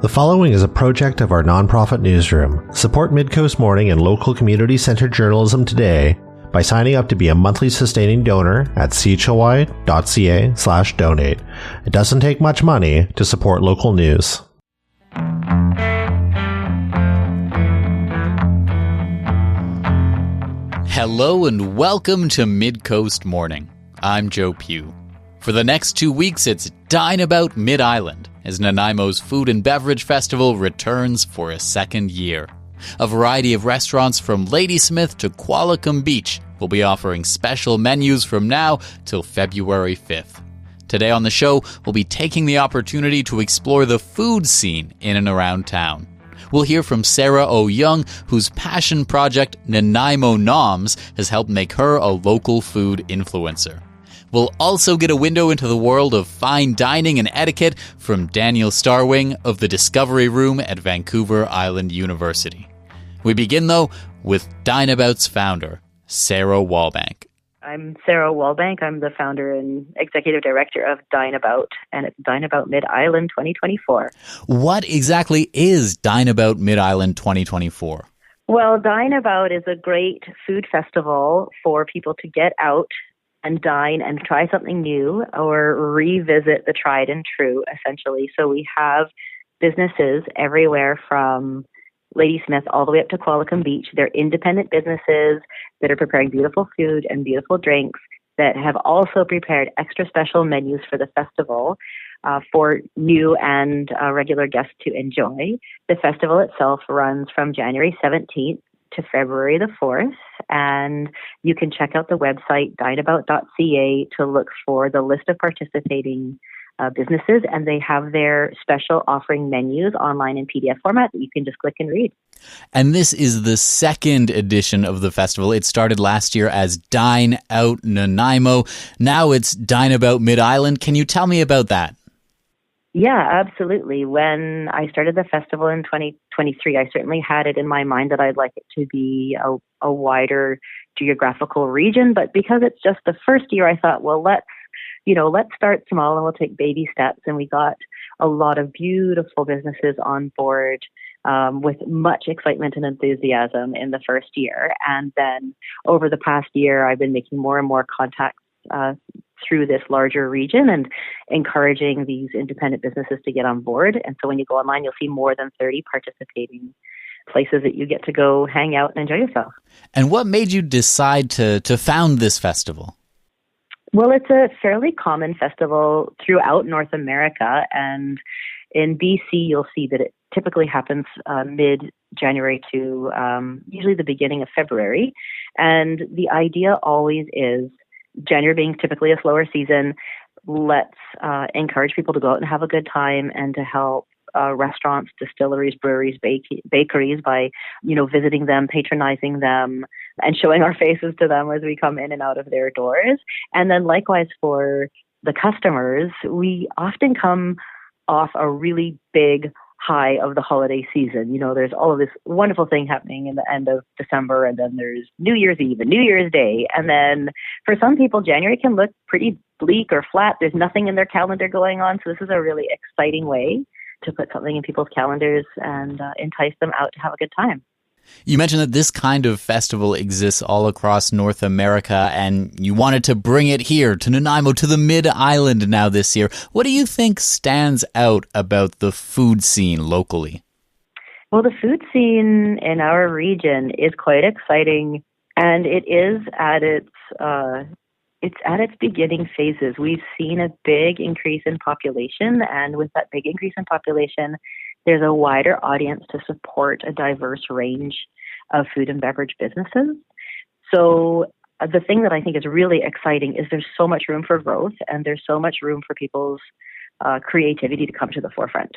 The following is a project of our nonprofit newsroom. Support Midcoast Morning and local community-centered journalism today by signing up to be a monthly sustaining donor at chly.ca/donate. It doesn't take much money to support local news. Hello and welcome to Midcoast Morning. I'm Joe Pugh. For the next 2 weeks, it's Dine About Mid-Island as Nanaimo's Food and Beverage Festival returns for a second year. A variety of restaurants from Ladysmith to Qualicum Beach will be offering special menus from now till February 5th. Today on the show, we'll be taking the opportunity to explore the food scene in and around town. We'll hear from Sarah O. Young, whose passion project, Nanaimo Noms, has helped make her a local food influencer. We'll also get a window into the world of fine dining and etiquette from Daniel Starwing of the Discovery Room at Vancouver Island University. We begin, though, with Dine About's founder, Sarah Wallbank. I'm Sarah Wallbank. I'm the founder and executive director of Dine About, and it's Dine About Mid-Island 2024. What exactly is Dine About Mid-Island 2024? Well, Dine About is a great food festival for people to get out and dine and try something new or revisit the tried and true, essentially. So we have businesses everywhere from Ladysmith all the way up to Qualicum Beach. They're independent businesses that are preparing beautiful food and beautiful drinks that have also prepared extra special menus for the festival for new and regular guests to enjoy. The festival itself runs from January 17th to February the 4th, and you can check out the website dineabout.ca to look for the list of participating businesses, and they have their special offering menus online in PDF format that you can just click and read. And this is the second edition of the festival. It started last year as Dine Out Nanaimo. Now it's Dine About Mid-Island. Can you tell me about that? Yeah, absolutely. When I started the festival in 2023, I certainly had it in my mind that I'd like it to be a wider geographical region. But because it's just the first year, I thought, well, let's start small and we'll take baby steps. And we got a lot of beautiful businesses on board with much excitement and enthusiasm in the first year. And then over the past year, I've been making more and more contacts through this larger region and encouraging these independent businesses to get on board. And so when you go online, you'll see more than 30 participating places that you get to go hang out and enjoy yourself. And what made you decide to found this festival? Well, it's a fairly common festival throughout North America. And in BC, you'll see that it typically happens mid-January to usually the beginning of February. And the idea always is, January being typically a slower season, let's encourage people to go out and have a good time and to help restaurants, distilleries, breweries, bakeries by, visiting them, patronizing them, and showing our faces to them as we come in and out of their doors. And then likewise for the customers, we often come off a really big high of the holiday season. There's all of this wonderful thing happening in the end of December, and then there's New Year's Eve and New Year's Day. And then for some people, January can look pretty bleak or flat. There's nothing in their calendar going on. So this is a really exciting way to put something in people's calendars and entice them out to have a good time. You mentioned that this kind of festival exists all across North America, and you wanted to bring it here to Nanaimo, to the Mid-Island now this year. What do you think stands out about the food scene locally? Well, the food scene in our region is quite exciting, and it is at its beginning phases. We've seen a big increase in population, and with that big increase in population, there's a wider audience to support a diverse range of food and beverage businesses. So the thing that I think is really exciting is there's so much room for growth, and there's so much room for people's creativity to come to the forefront.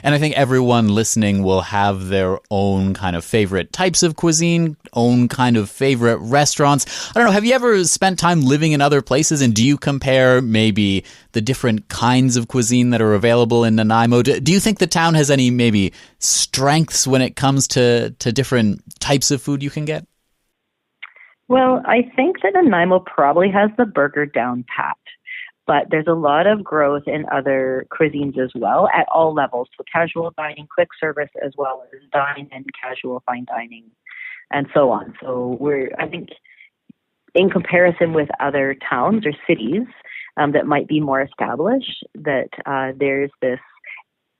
And I think everyone listening will have their own kind of favorite types of cuisine, own kind of favorite restaurants. I don't know, have you ever spent time living in other places, and do you compare maybe the different kinds of cuisine that are available in Nanaimo? Do you think the town has any maybe strengths when it comes to different types of food you can get? Well, I think that Nanaimo probably has the burger down pat. But there's a lot of growth in other cuisines as well at all levels. So casual dining, quick service, as well as dine and casual fine dining, and so on. So I think, in comparison with other towns or cities that might be more established, that there's this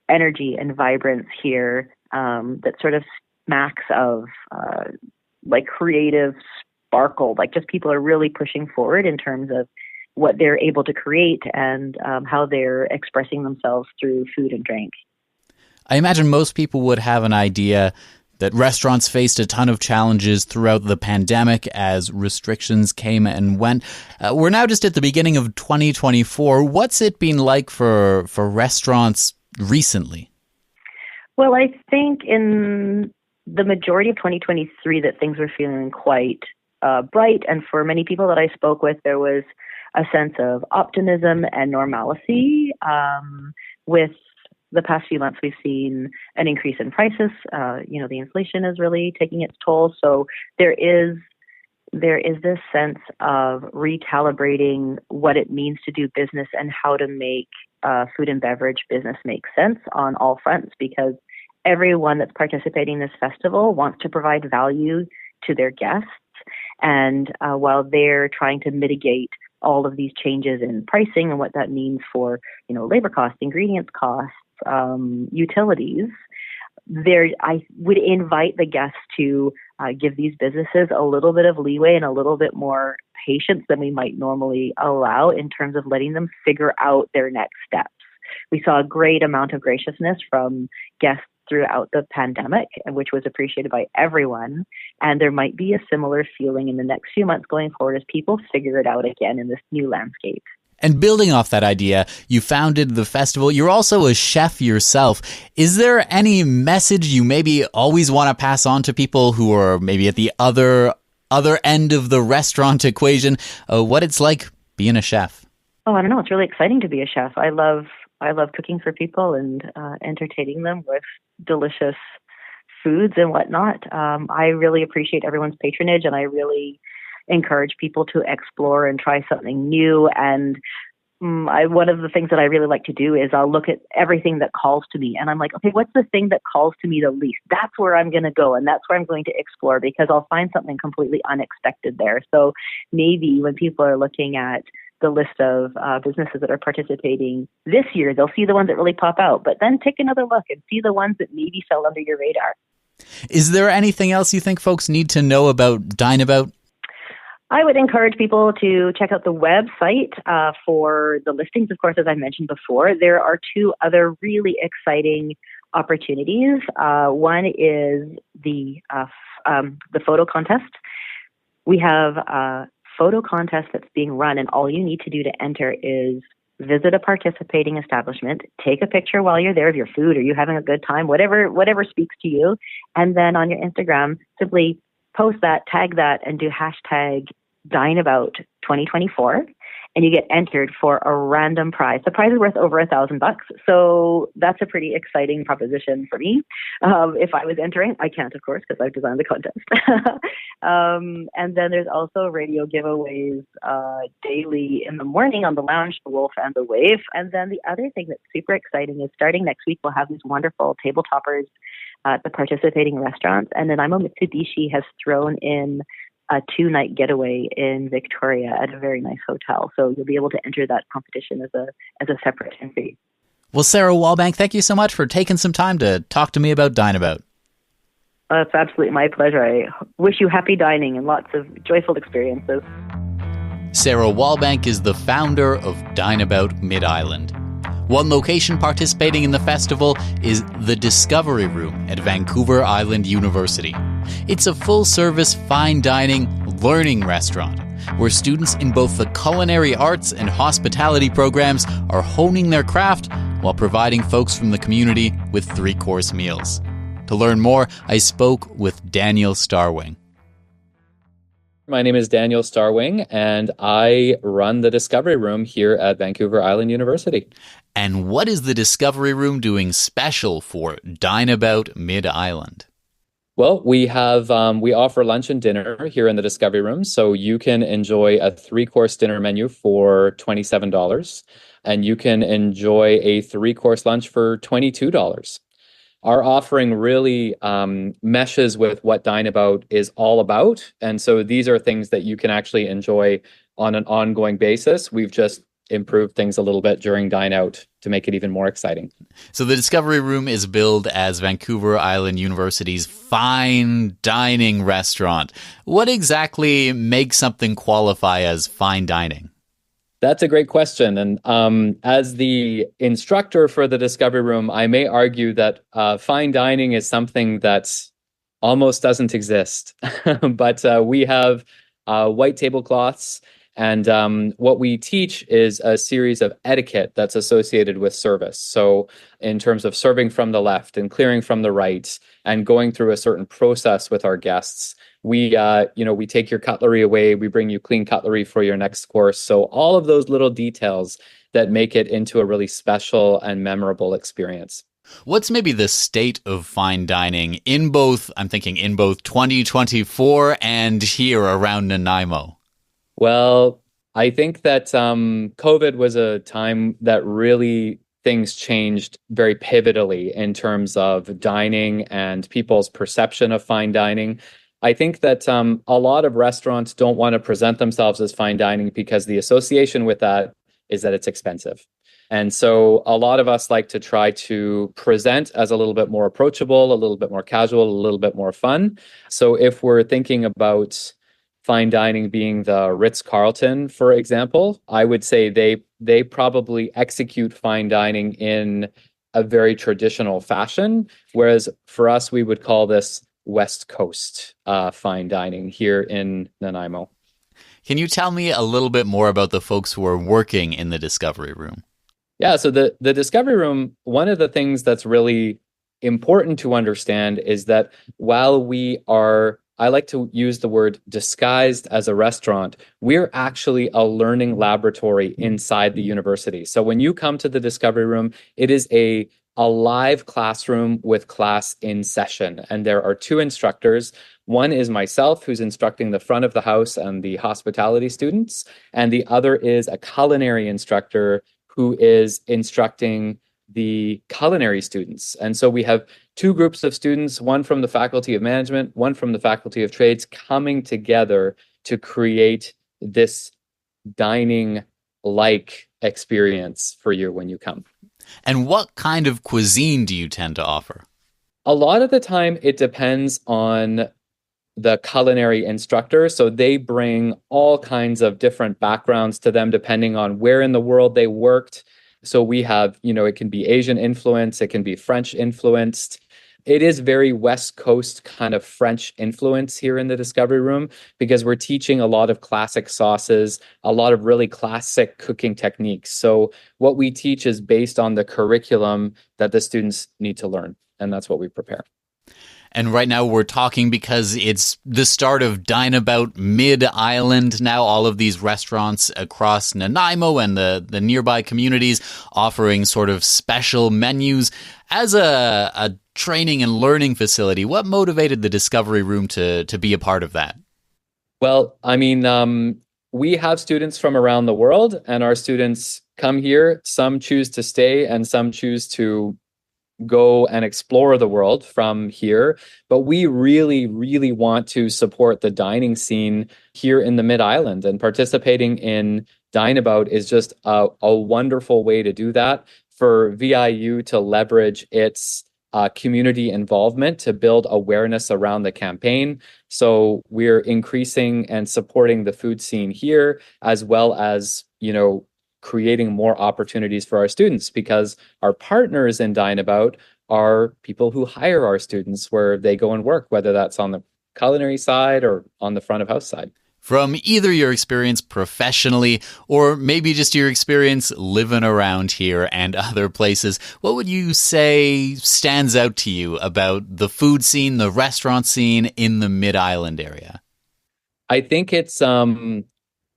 energy and vibrance here that sort of smacks of like creative sparkle, like just people are really pushing forward in terms of what they're able to create and how they're expressing themselves through food and drink. I imagine most people would have an idea that restaurants faced a ton of challenges throughout the pandemic as restrictions came and went. We're now just at the beginning of 2024. What's it been like for restaurants recently? Well, I think in the majority of 2023 that things were feeling quite bright. And for many people that I spoke with, there was a sense of optimism and normalcy. With the past few months, we've seen an increase in prices. The inflation is really taking its toll. So there is this sense of recalibrating what it means to do business and how to make food and beverage business make sense on all fronts, because everyone that's participating in this festival wants to provide value to their guests. And while they're trying to mitigate all of these changes in pricing and what that means for, labor costs, ingredients costs, utilities, I would invite the guests to give these businesses a little bit of leeway and a little bit more patience than we might normally allow in terms of letting them figure out their next steps. We saw a great amount of graciousness from guests throughout the pandemic, which was appreciated by everyone. And there might be a similar feeling in the next few months going forward as people figure it out again in this new landscape. And building off that idea, you founded the festival. You're also a chef yourself. Is there any message you maybe always want to pass on to people who are maybe at the other end of the restaurant equation, what it's like being a chef? Oh, I don't know. It's really exciting to be a chef. I love cooking for people and entertaining them with delicious foods and whatnot. I really appreciate everyone's patronage, and I really encourage people to explore and try something new. And one of the things that I really like to do is I'll look at everything that calls to me, and I'm like, okay, what's the thing that calls to me the least? That's where I'm going to go, and that's where I'm going to explore, because I'll find something completely unexpected there. So maybe when people are looking at the list of businesses that are participating this year, they'll see the ones that really pop out, but then take another look and see the ones that maybe fell under your radar. Is there anything else you think folks need to know about Dine About? I would encourage people to check out the website for the listings. Of course, as I mentioned before, there are two other really exciting opportunities. One is the photo contest. We have a photo contest that's being run, and all you need to do to enter is visit a participating establishment, take a picture while you're there of your food or you having a good time, whatever speaks to you, and then on your Instagram, simply post that, tag that, and do hashtag DineAbout2024, and you get entered for a random prize. The prize is worth over $1,000, so that's a pretty exciting proposition for me. If I was entering, I can't, of course, because I've designed the contest. And then there's also radio giveaways daily in the morning on the Lounge, the Wolf, and the Wave. And then the other thing that's super exciting is starting next week, we'll have these wonderful table toppers at the participating restaurants. And Nanaimo Mitsubishi has thrown in a 2-night getaway in Victoria at a very nice hotel. So you'll be able to enter that competition as a separate entry. Well, Sarah Wallbank, thank you so much for taking some time to talk to me about Dine About. It's absolutely my pleasure. I wish you happy dining and lots of joyful experiences. Sarah Wallbank is the founder of Dine About Mid-Island. One location participating in the festival is the Discovery Room at Vancouver Island University. It's a full-service fine dining learning restaurant where students in both the culinary arts and hospitality programs are honing their craft while providing folks from the community with 3-course meals. To learn more, I spoke with Daniel Starwing. My name is Daniel Starwing, and I run the Discovery Room here at Vancouver Island University. And what is the Discovery Room doing special for Dine About Mid-Island? Well, we offer lunch and dinner here in the Discovery Room, so you can enjoy a 3-course dinner menu for $27, and you can enjoy a 3-course lunch for $22. Our offering really meshes with what Dine About is all about, and so these are things that you can actually enjoy on an ongoing basis. We've just improved things a little bit during Dine Out to make it even more exciting. So the Discovery Room is billed as Vancouver Island University's fine dining restaurant. What exactly makes something qualify as fine dining? That's a great question. And as the instructor for the Discovery Room, I may argue that fine dining is something that almost doesn't exist. But we have white tablecloths. And what we teach is a series of etiquette that's associated with service. So in terms of serving from the left and clearing from the right and going through a certain process with our guests, we take your cutlery away, we bring you clean cutlery for your next course. So all of those little details that make it into a really special and memorable experience. What's maybe the state of fine dining in both 2024 and here around Nanaimo? Well, I think that COVID was a time that really things changed very pivotally in terms of dining and people's perception of fine dining. I think that a lot of restaurants don't want to present themselves as fine dining because the association with that is that it's expensive. And so a lot of us like to try to present as a little bit more approachable, a little bit more casual, a little bit more fun. So if we're thinking about fine dining being the Ritz-Carlton, for example, I would say they probably execute fine dining in a very traditional fashion, whereas for us, we would call this West Coast fine dining here in Nanaimo. Can you tell me a little bit more about the folks who are working in the Discovery Room? Yeah, so the Discovery Room, one of the things that's really important to understand is that while we are, I like to use the word disguised as a restaurant, we're actually a learning laboratory inside the university. So when you come to the Discovery Room, it is a live classroom with class in session. And there are 2 instructors. One is myself, who's instructing the front of the house and the hospitality students. And the other is a culinary instructor who is instructing the culinary students. And so we have 2 groups of students, one from the Faculty of Management, one from the Faculty of Trades, coming together to create this dining-like experience for you when you come. And what kind of cuisine do you tend to offer? A lot of the time, it depends on the culinary instructor. So they bring all kinds of different backgrounds to them, depending on where in the world they worked. So we have, it can be Asian influence, it can be French influenced. It is very West Coast kind of French influence here in the Discovery Room because we're teaching a lot of classic sauces, a lot of really classic cooking techniques. So what we teach is based on the curriculum that the students need to learn, and that's what we prepare. And right now we're talking because it's the start of Dine About Mid-Island. Now all of these restaurants across Nanaimo and the nearby communities offering sort of special menus. As a training and learning facility, what motivated the Discovery Room to be a part of that? Well, I mean, we have students from around the world, and our students come here. Some choose to stay and some choose to go and explore the world from here. But we really, really want to support the dining scene here in the Mid-Island, and participating in Dine About is just a wonderful way to do that for VIU to leverage its community involvement to build awareness around the campaign. So we're increasing and supporting the food scene here, as well as, creating more opportunities for our students, because our partners in Dine About are people who hire our students where they go and work, whether that's on the culinary side or on the front of house side. From either your experience professionally or maybe just your experience living around here and other places, what would you say stands out to you about the food scene, the restaurant scene in the Mid-Island area? I think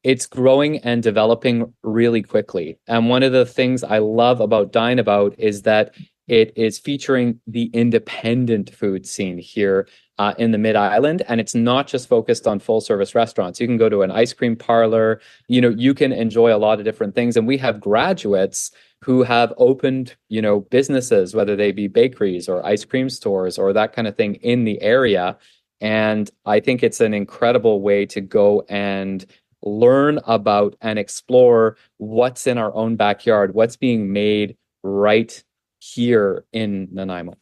it's growing and developing really quickly. And one of the things I love about Dine About is that it is featuring the independent food scene here. in the Mid-Island, and it's not just focused on full-service restaurants. You can go to an ice cream parlor. You can enjoy a lot of different things, and we have graduates who have opened, businesses, whether they be bakeries or ice cream stores or that kind of thing in the area. And I think it's an incredible way to go and learn about and explore what's in our own backyard, what's being made right here in Nanaimo.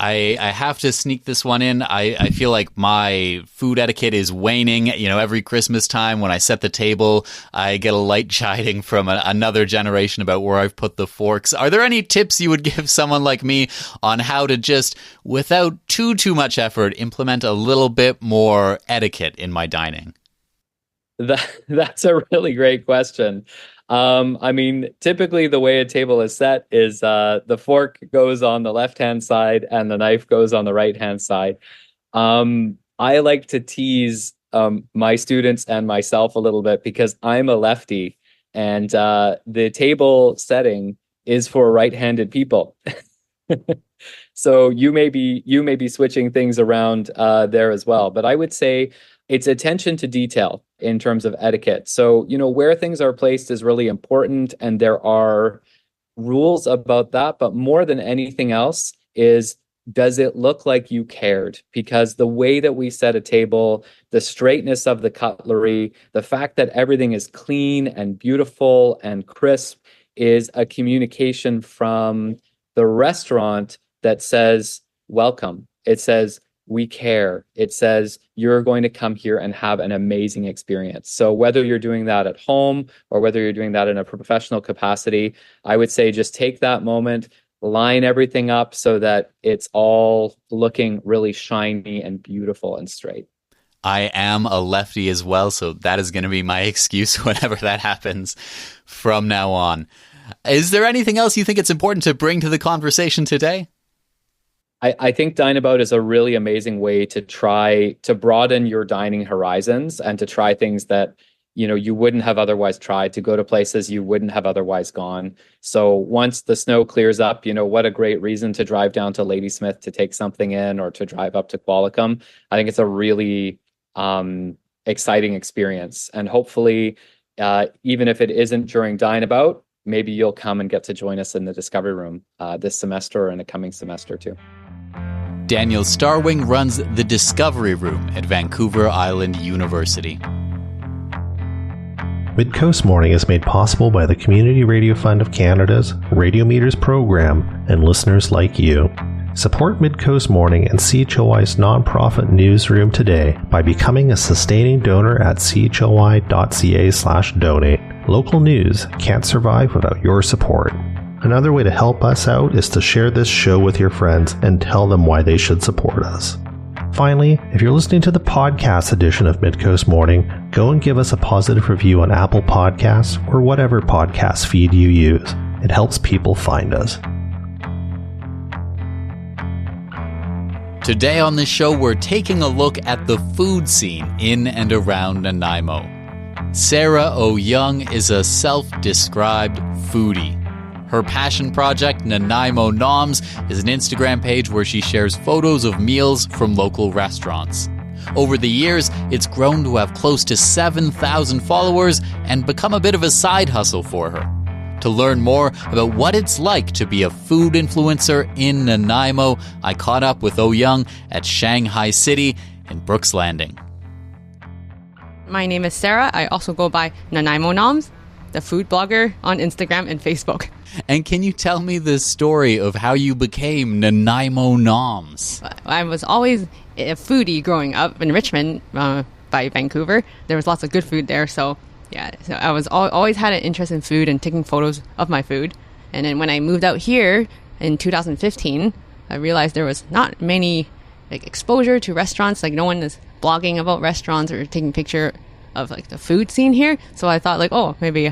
I have to sneak this one in. I feel like my food etiquette is waning. Every Christmas time when I set the table, I get a light chiding from another generation about where I've put the forks. Are there any tips you would give someone like me on how to just, without too much effort, implement a little bit more etiquette in my dining? That's a really great question. Typically the way a table is set is the fork goes on the left-hand side and the knife goes on the right-hand side. I like to tease my students and myself a little bit because I'm a lefty, and the table setting is for right-handed people. So you may be switching things around there as well. But I would say it's attention to detail in terms of etiquette. So, where things are placed is really important, and there are rules about that. But more than anything else is, does it look like you cared? Because the way that we set a table, the straightness of the cutlery, the fact that everything is clean and beautiful and crisp is a communication from the restaurant that says, welcome. It says, we care. It says you're going to come here and have an amazing experience. So whether you're doing that at home or whether you're doing that in a professional capacity, I would say just take that moment, line everything up so that it's all looking really shiny and beautiful and straight. I am a lefty as well, so that is going to be my excuse whenever that happens from now on. Is there anything else you think it's important to bring to the conversation today? I think Dine About is a really amazing way to try to broaden your dining horizons and to try things that, you wouldn't have otherwise tried, to go to places you wouldn't have otherwise gone. So once the snow clears up, what a great reason to drive down to Ladysmith to take something in, or to drive up to Qualicum. I think it's a really exciting experience. And hopefully, even if it isn't during Dine About, maybe you'll come and get to join us in the Discovery Room this semester and a coming semester too. Daniel Starwing runs the Discovery Room at Vancouver Island University. Midcoast Morning is made possible by the Community Radio Fund of Canada's Radio Meters program and listeners like you. Support Midcoast Morning and CHLY's nonprofit newsroom today by becoming a sustaining donor at chly.ca/donate. Local news can't survive without your support. Another way to help us out is to share this show with your friends and tell them why they should support us. Finally, if you're listening to the podcast edition of Midcoast Morning, go and give us a positive review on Apple Podcasts or whatever podcast feed you use. It helps people find us. Today on the show, we're taking a look at the food scene in and around Nanaimo. Sarah O. Young is a self-described foodie. Her passion project, Nanaimo Noms, is an Instagram page where she shares photos of meals from local restaurants. Over the years, it's grown to have close to 7,000 followers and become a bit of a side hustle for her. To learn more about what it's like to be a food influencer in Nanaimo, I caught up with O Young at Shanghai City in Brooks Landing. My name is Sarah. I also go by Nanaimo Noms, the food blogger on Instagram and Facebook. And can you tell me the story of how you became Nanaimo Noms? I was always a foodie growing up in Richmond by Vancouver. There was lots of good food there, so I was always had an interest in food and taking photos of my food. And then when I moved out here in 2015, I realized there was not many exposure to restaurants. No one is blogging about restaurants or taking picture of the food scene here. So I thought maybe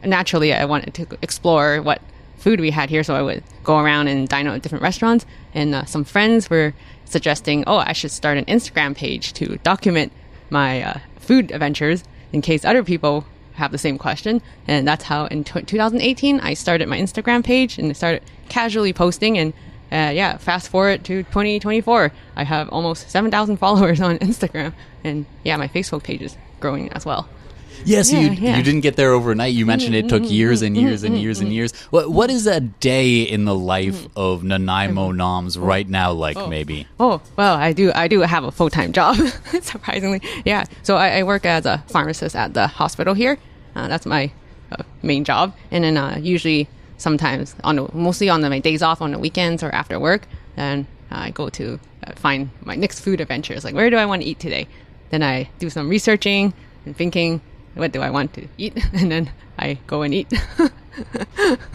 naturally I wanted to explore what food we had here. So I would go around and dine out at different restaurants. And some friends were suggesting, I should start an Instagram page to document my food adventures in case other people have the same question. And that's how in 2018 I started my Instagram page and started casually posting. And fast forward to 2024. I have almost 7,000 followers on Instagram. And yeah, my Facebook page is growing as well. Yes, you didn't get there overnight. You mentioned it took years and years and years and years. What is a day in the life of Nanaimo Noms right now like, maybe? Oh, well, I do have a full-time job, surprisingly. Yeah, so I work as a pharmacist at the hospital here. That's my main job. And then usually sometimes, mostly on my days off on the weekends or after work, then I go to find my next food adventures. Like, where do I want to eat today? Then I do some researching and thinking, what do I want to eat? And then I go and eat.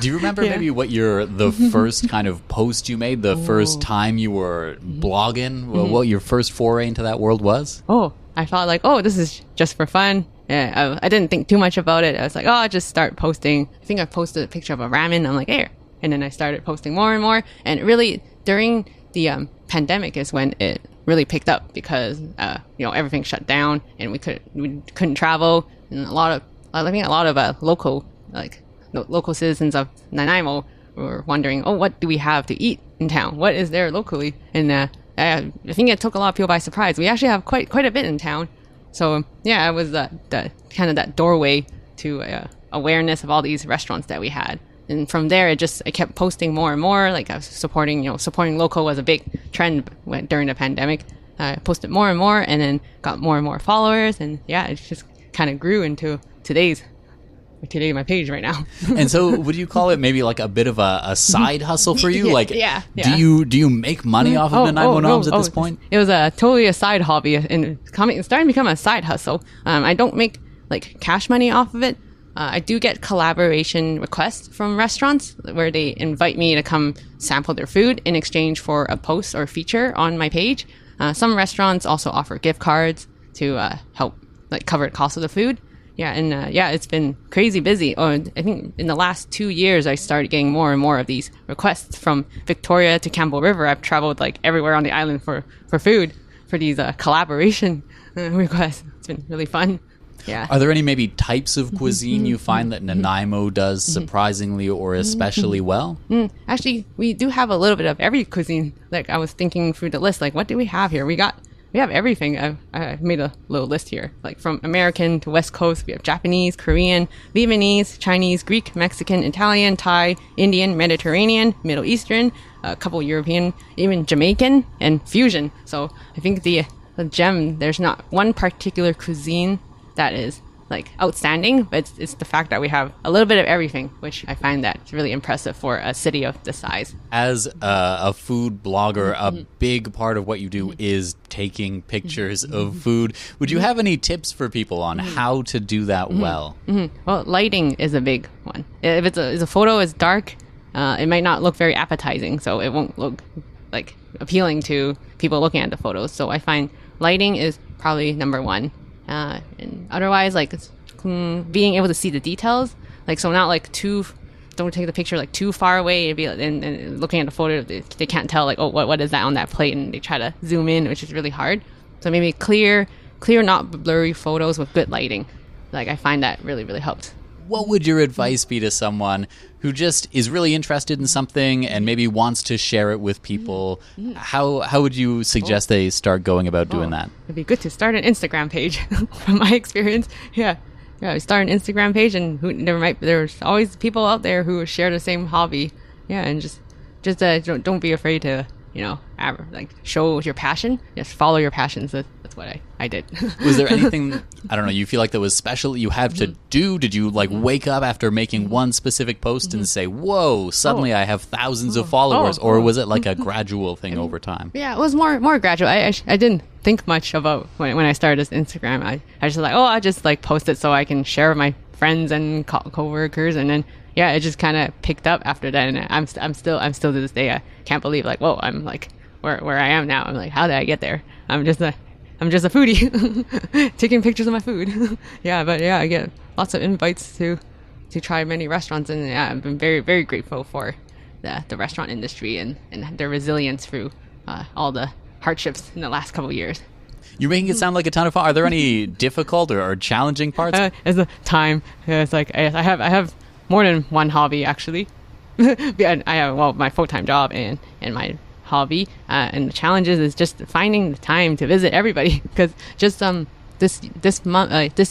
Do you remember maybe what the first kind of post you made, the first time you were blogging, what your first foray into that world was? Oh, I thought like, this is just for fun. Yeah, I didn't think too much about it. I was like, I'll just start posting. I think I posted a picture of a ramen. I'm like, here. And then I started posting more and more. And really, during the pandemic is when it really picked up because, everything shut down and we couldn't travel. And I think a lot of local citizens of Nanaimo were wondering, what do we have to eat in town? What is there locally? And I think it took a lot of people by surprise. We actually have quite a bit in town. So yeah, it was the kind of that doorway to awareness of all these restaurants that we had. And from there, I kept posting more and more. Like I was supporting local was a big trend during the pandemic. I posted more and more, and then got more and more followers, and yeah, it just kind of grew into today my page right now. And so would you call it maybe like a bit of a side hustle for you? Yeah. Do you make money off of Nanaimo Noms at this point? It was totally a side hobby and it's starting to become a side hustle. I don't make like cash money off of it. I do get collaboration requests from restaurants where they invite me to come sample their food in exchange for a post or feature on my page. Some restaurants also offer gift cards to help like cover the cost of the food. Yeah, and it's been crazy busy. I think in the last 2 years, I started getting more and more of these requests from Victoria to Campbell River. I've traveled like everywhere on the island for food, for these collaboration requests. It's been really fun. Yeah. Are there any maybe types of cuisine you find that Nanaimo does surprisingly or especially well? Actually, we do have a little bit of every cuisine. Like I was thinking through the list, like what do we have here? We have everything. I've made a little list here. Like from American to West Coast, we have Japanese, Korean, Lebanese, Chinese, Greek, Mexican, Italian, Thai, Indian, Mediterranean, Middle Eastern, a couple European, even Jamaican, and fusion. So I think the gem, there's not one particular cuisine that is like outstanding, but it's the fact that we have a little bit of everything, which I find that's really impressive for a city of this size. As a food blogger, a big part of what you do is taking pictures of food. Would you have any tips for people on how to do that well? Well, lighting is a big one. If a photo is dark, it might not look very appetizing, so it won't look like appealing to people looking at the photos. So I find lighting is probably number one. And otherwise, like being able to see the details, like so not like don't take the picture like too far away and looking at the photo they can't tell like what is that on that plate, and they try to zoom in, which is really hard. So maybe clear not blurry photos with good lighting. Like I find that really helps. What would your advice be to someone who just is really interested in something and maybe wants to share it with people? How would you suggest they start going about doing that? It'd be good to start an Instagram page from my experience. Yeah, start an Instagram page, and there's always people out there who share the same hobby. Yeah, and just don't be afraid to show your passion. Just follow your passions. That's what I did. Was there anything, I don't know, you feel like that was special that you have to do? Did you wake up after making one specific post and say, whoa, suddenly I have thousands of followers? Or was it like a gradual thing over time? Yeah, it was more gradual. I didn't think much about when I started this Instagram. I just I'll just post it so I can share with my friends and co-workers, and then yeah, it just kind of picked up after that, and I'm still to this day I can't believe whoa, I'm where I am now. I'm like, how did I get there? I'm just a foodie taking pictures of my food. I get lots of invites to try many restaurants, and yeah, I've been very, very grateful for the restaurant industry and their resilience through all the hardships in the last couple of years. You're making it sound like a ton of fun. Are there any difficult or challenging parts? It's the time. It's like I have more than one hobby actually. I have my full-time job and my hobby, and the challenges is just finding the time to visit everybody, because just this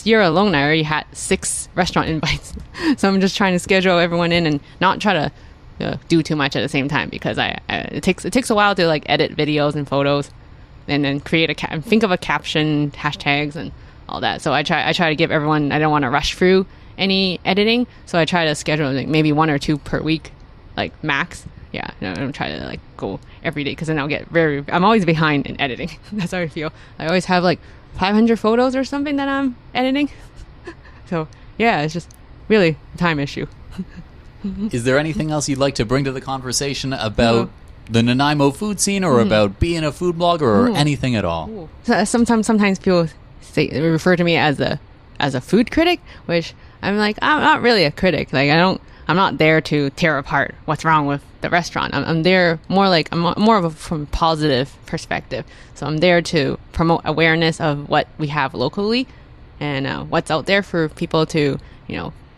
year alone I already had 6 restaurant invites. So I'm just trying to schedule everyone in and not try to do too much at the same time, because it takes a while to like edit videos and photos and then create think of a caption, hashtags and all that. So I try to give everyone, I don't want to rush through any editing, so I try to schedule like maybe 1 or 2 per week, like max. Yeah, I don't try to like go every day, because then I'm always behind in editing. That's how I feel. I always have like 500 photos or something that I'm editing. So yeah, it's just really a time issue. Is there anything else you'd like to bring to the conversation about the Nanaimo food scene, or about being a food blogger, or anything at all? So sometimes people refer to me as a food critic, which I'm like, I'm not really a critic. Like I'm not there to tear apart what's wrong with the restaurant. I'm there I'm more of a from a positive perspective. So I'm there to promote awareness of what we have locally and what's out there for people to,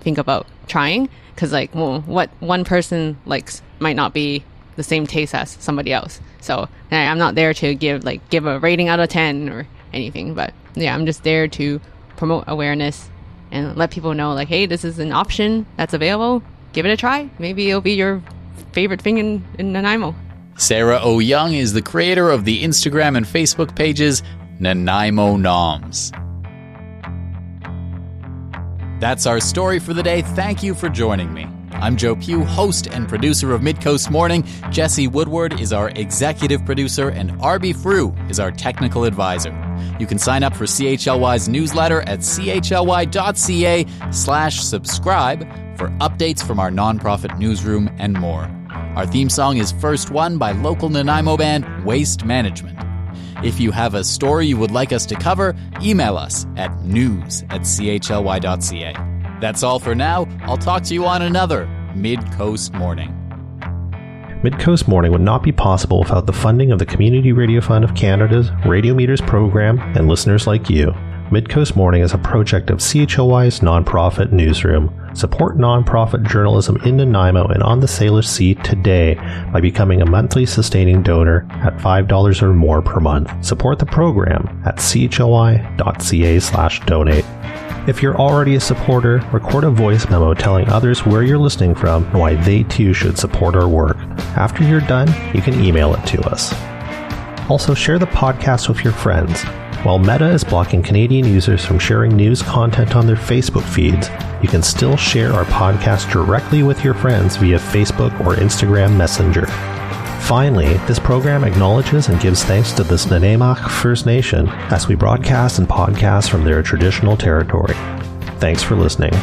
think about trying. Because what one person likes might not be the same taste as somebody else. So I'm not there to give a rating out of 10 or anything. But yeah, I'm just there to promote awareness and let people know, like, hey, this is an option that's available. Give it a try. Maybe it'll be your favorite thing in Nanaimo. Sarah O. Young is the creator of the Instagram and Facebook pages Nanaimo Noms. That's our story for the day. Thank you for joining me. I'm Joe Pugh, host and producer of Midcoast Morning. Jesse Woodward is our executive producer, and Arby Frew is our technical advisor. You can sign up for CHLY's newsletter at chly.ca/subscribe for updates from our nonprofit newsroom and more. Our theme song is First One by local Nanaimo band Waste Management. If you have a story you would like us to cover, email us at news@chly.ca. That's all for now. I'll talk to you on another Midcoast Morning. Midcoast Morning would not be possible without the funding of the Community Radio Fund of Canada's Radio Meters program and listeners like you. Midcoast Morning is a project of CHLY's nonprofit newsroom. Support nonprofit journalism in Nanaimo and on the Salish Sea today by becoming a monthly sustaining donor at $5 or more per month. Support the program at chly.ca/donate. If you're already a supporter, record a voice memo telling others where you're listening from and why they too should support our work. After you're done, you can email it to us. Also, share the podcast with your friends. While Meta is blocking Canadian users from sharing news content on their Facebook feeds, you can still share our podcast directly with your friends via Facebook or Instagram Messenger. Finally, this program acknowledges and gives thanks to the Nanaimo First Nation as we broadcast and podcast from their traditional territory. Thanks for listening.